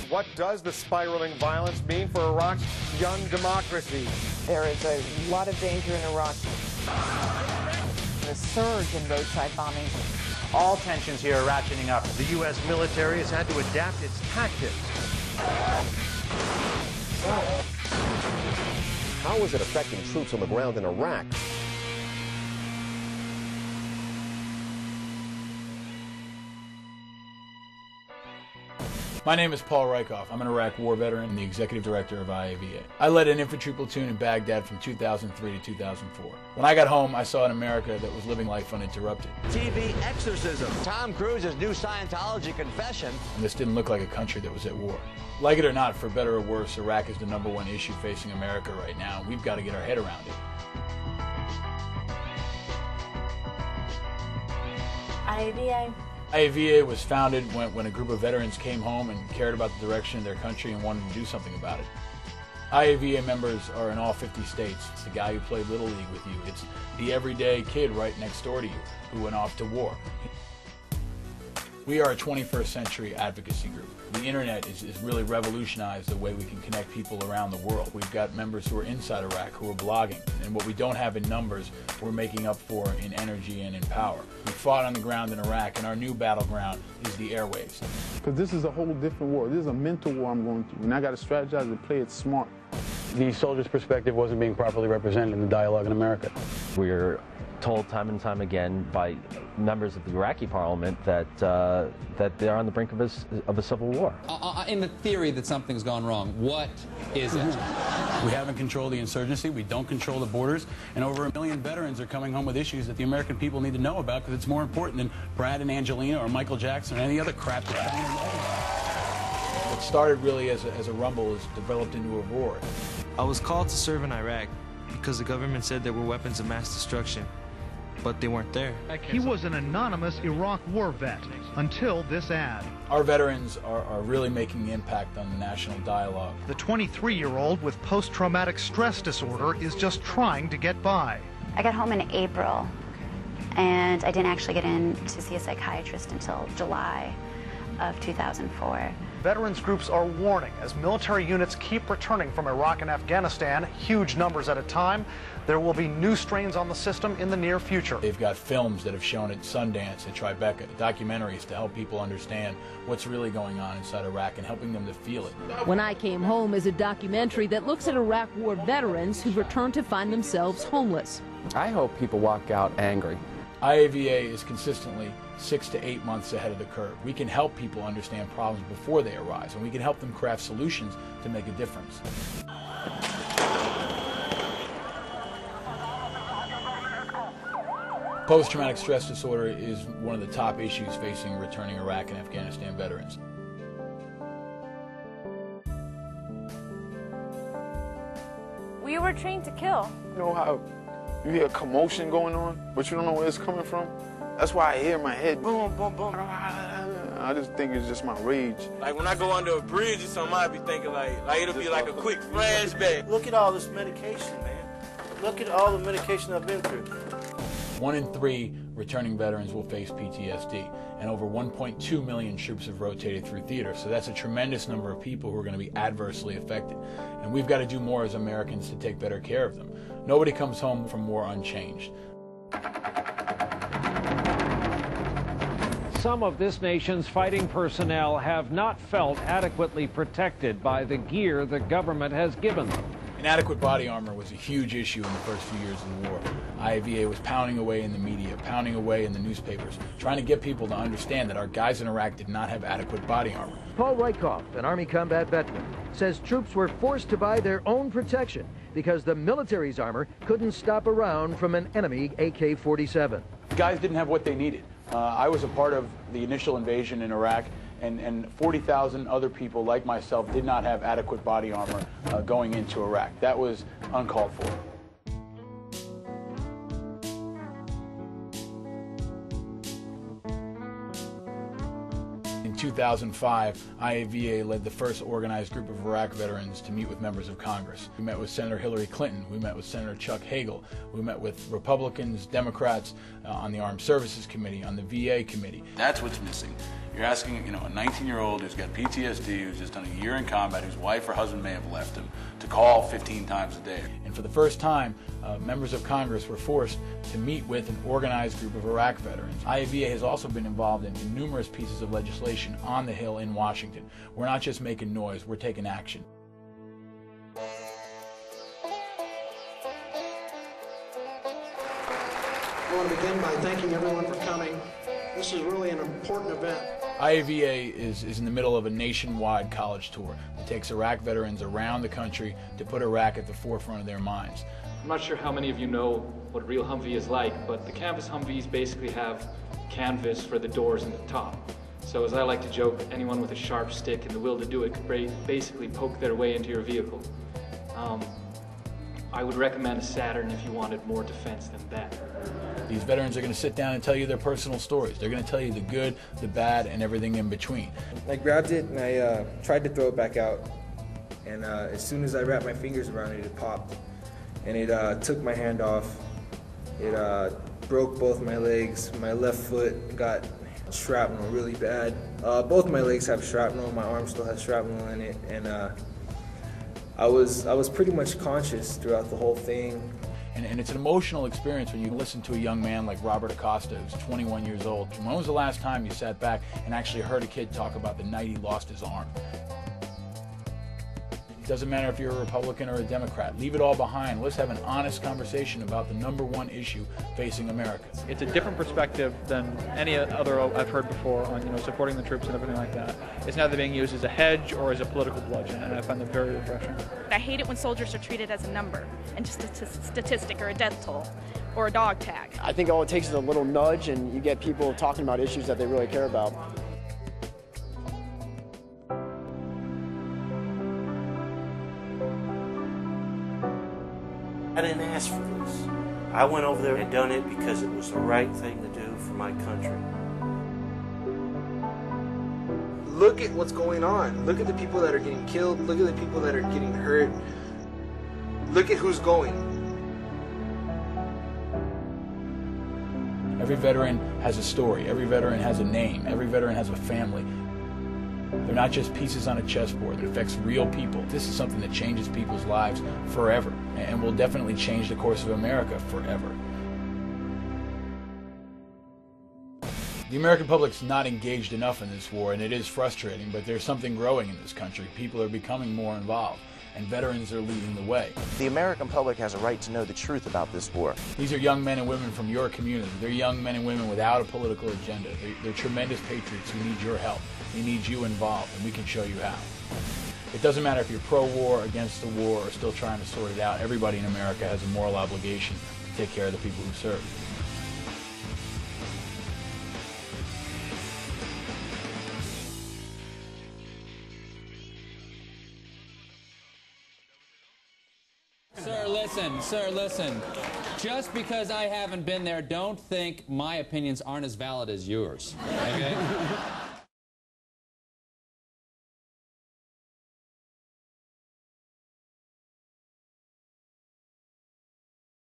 What does the spiraling violence mean for Iraq's young democracy? There is a lot of danger in Iraq. The surge in roadside bombings. All tensions here are ratcheting up. The U.S. military has had to adapt its tactics. How is it affecting troops on the ground in Iraq? My name is Paul Rykoff. I'm an Iraq war veteran and the executive director of IAVA. I led an infantry platoon in Baghdad from 2003 to 2004. When I got home, I saw an America that was living life uninterrupted. TV exorcism. Tom Cruise's new Scientology confession. And this didn't look like a country that was at war. Like it or not, for better or worse, Iraq is the #1 issue facing America right now. We've got to get our head around it. IAVA. IAVA was founded when a group of veterans came home and cared about the direction of their country and wanted to do something about it. IAVA members are in all 50 states. It's the guy who played Little League with you. It's the everyday kid right next door to you who went off to war. We are a 21st century advocacy group. The internet is really revolutionized the way we can connect people around the world. We've got members who are inside Iraq who are blogging, and what we don't have in numbers, we're making up for in energy and in power. We fought on the ground in Iraq, and our new battleground is the airwaves. Because this is a whole different war. This is a mental war I'm going through, and I got to strategize and play it smart. The soldier's perspective wasn't being properly represented in the dialogue in America. We're told time and time again by members of the Iraqi parliament that they're on the brink of a civil war. In the theory that something's gone wrong, what is it? We haven't controlled the insurgency, we don't control the borders, and over 1 million veterans are coming home with issues that the American people need to know about because it's more important than Brad and Angelina or Michael Jackson or any other crap that's happening in Iraq. What started really as a rumble has developed into a roar. I was called to serve in Iraq because the government said there were weapons of mass destruction, but they weren't there. He was an anonymous Iraq war vet until this ad. Our veterans are really making an impact on the national dialogue. The 23-year-old with post-traumatic stress disorder is just trying to get by. I got home in April, and I didn't actually get in to see a psychiatrist until July of 2004. Veterans groups are warning as military units keep returning from Iraq and Afghanistan, huge numbers at a time, there will be new strains on the system in the near future. They've got films that have shown at Sundance, at Tribeca, documentaries to help people understand what's really going on inside Iraq and helping them to feel it. When I Came Home is a documentary that looks at Iraq war veterans who've returned to find themselves homeless. I hope people walk out angry. IAVA is consistently 6 to 8 months ahead of the curve. We can help people understand problems before they arise, and we can help them craft solutions to make a difference. Post-traumatic stress disorder is one of the top issues facing returning Iraq and Afghanistan veterans. We were trained to kill. You know how you hear commotion going on, but you don't know where it's coming from? That's why I hear my head boom, boom, boom. I just think it's just my rage. Like when I go under a bridge or something, I be thinking like it'll be like a quick flashback. Look at all this medication, man. Look at all the medication I've been through. 1 in 3 returning veterans will face PTSD, and over 1.2 million troops have rotated through theater, so that's a tremendous number of people who are going to be adversely affected. And we've got to do more as Americans to take better care of them. Nobody comes home from war unchanged. Some of this nation's fighting personnel have not felt adequately protected by the gear the government has given them. Inadequate body armor was a huge issue in the first few years of the war. IAVA was pounding away in the media, pounding away in the newspapers, trying to get people to understand that our guys in Iraq did not have adequate body armor. Paul Rykoff, an Army combat veteran, says troops were forced to buy their own protection because the military's armor couldn't stop a round from an enemy AK-47. The guys didn't have what they needed. I was a part of the initial invasion in Iraq, and 40,000 other people like myself did not have adequate body armor going into Iraq. That was uncalled for. In 2005, IAVA led the first organized group of Iraq veterans to meet with members of Congress. We met with Senator Hillary Clinton, we met with Senator Chuck Hagel, we met with Republicans, Democrats on the Armed Services Committee, on the VA Committee. That's what's missing. You're asking, a 19-year-old who's got PTSD, who's just done a year in combat, whose wife or husband may have left him, to call 15 times a day. And for the first time, members of Congress were forced to meet with an organized group of Iraq veterans. IAVA has also been involved in numerous pieces of legislation on the Hill in Washington. We're not just making noise, we're taking action. I want to begin by thanking everyone for coming. This is really an important event. IAVA is in the middle of a nationwide college tour that takes Iraq veterans around the country to put Iraq at the forefront of their minds. I'm not sure how many of you know what a real Humvee is like, but the canvas Humvees basically have canvas for the doors and the top. So as I like to joke, anyone with a sharp stick and the will to do it could basically poke their way into your vehicle. I would recommend a Saturn if you wanted more defense than that. These veterans are going to sit down and tell you their personal stories. They're going to tell you the good, the bad, and everything in between. I grabbed it and I tried to throw it back out, and as soon as I wrapped my fingers around it, it popped. And it took my hand off. It broke both my legs. My left foot got shrapnel really bad. Both my legs have shrapnel. My arm still has shrapnel in it, and I was pretty much conscious throughout the whole thing. And it's an emotional experience when you listen to a young man like Robert Acosta, who's 21 years old. When was the last time you sat back and actually heard a kid talk about the night he lost his arm? It doesn't matter if you're a Republican or a Democrat. Leave it all behind. Let's have an honest conversation about the #1 issue facing America. It's a different perspective than any other I've heard before on supporting the troops and everything like that. It's neither being used as a hedge or as a political bludgeon, and I find that very refreshing. I hate it when soldiers are treated as a number and just a statistic or a death toll or a dog tag. I think all it takes is a little nudge and you get people talking about issues that they really care about. I didn't ask for this. I went over there and done it because it was the right thing to do for my country. Look at what's going on. Look at the people that are getting killed. Look at the people that are getting hurt. Look at who's going. Every veteran has a story. Every veteran has a name. Every veteran has a family. They're not just pieces on a chessboard. It affects real people. This is something that changes people's lives forever, and will definitely change the course of America forever. The American public's not engaged enough in this war, and it is frustrating, but there's something growing in this country. People are becoming more involved, and veterans are leading the way. The American public has a right to know the truth about this war. These are young men and women from your community. They're young men and women without a political agenda. They're tremendous patriots who need your help. They need you involved, and we can show you how. It doesn't matter if you're pro-war, against the war, or still trying to sort it out. Everybody in America has a moral obligation to take care of the people who serve. Sir, listen. Just because I haven't been there, don't think my opinions aren't as valid as yours. Okay?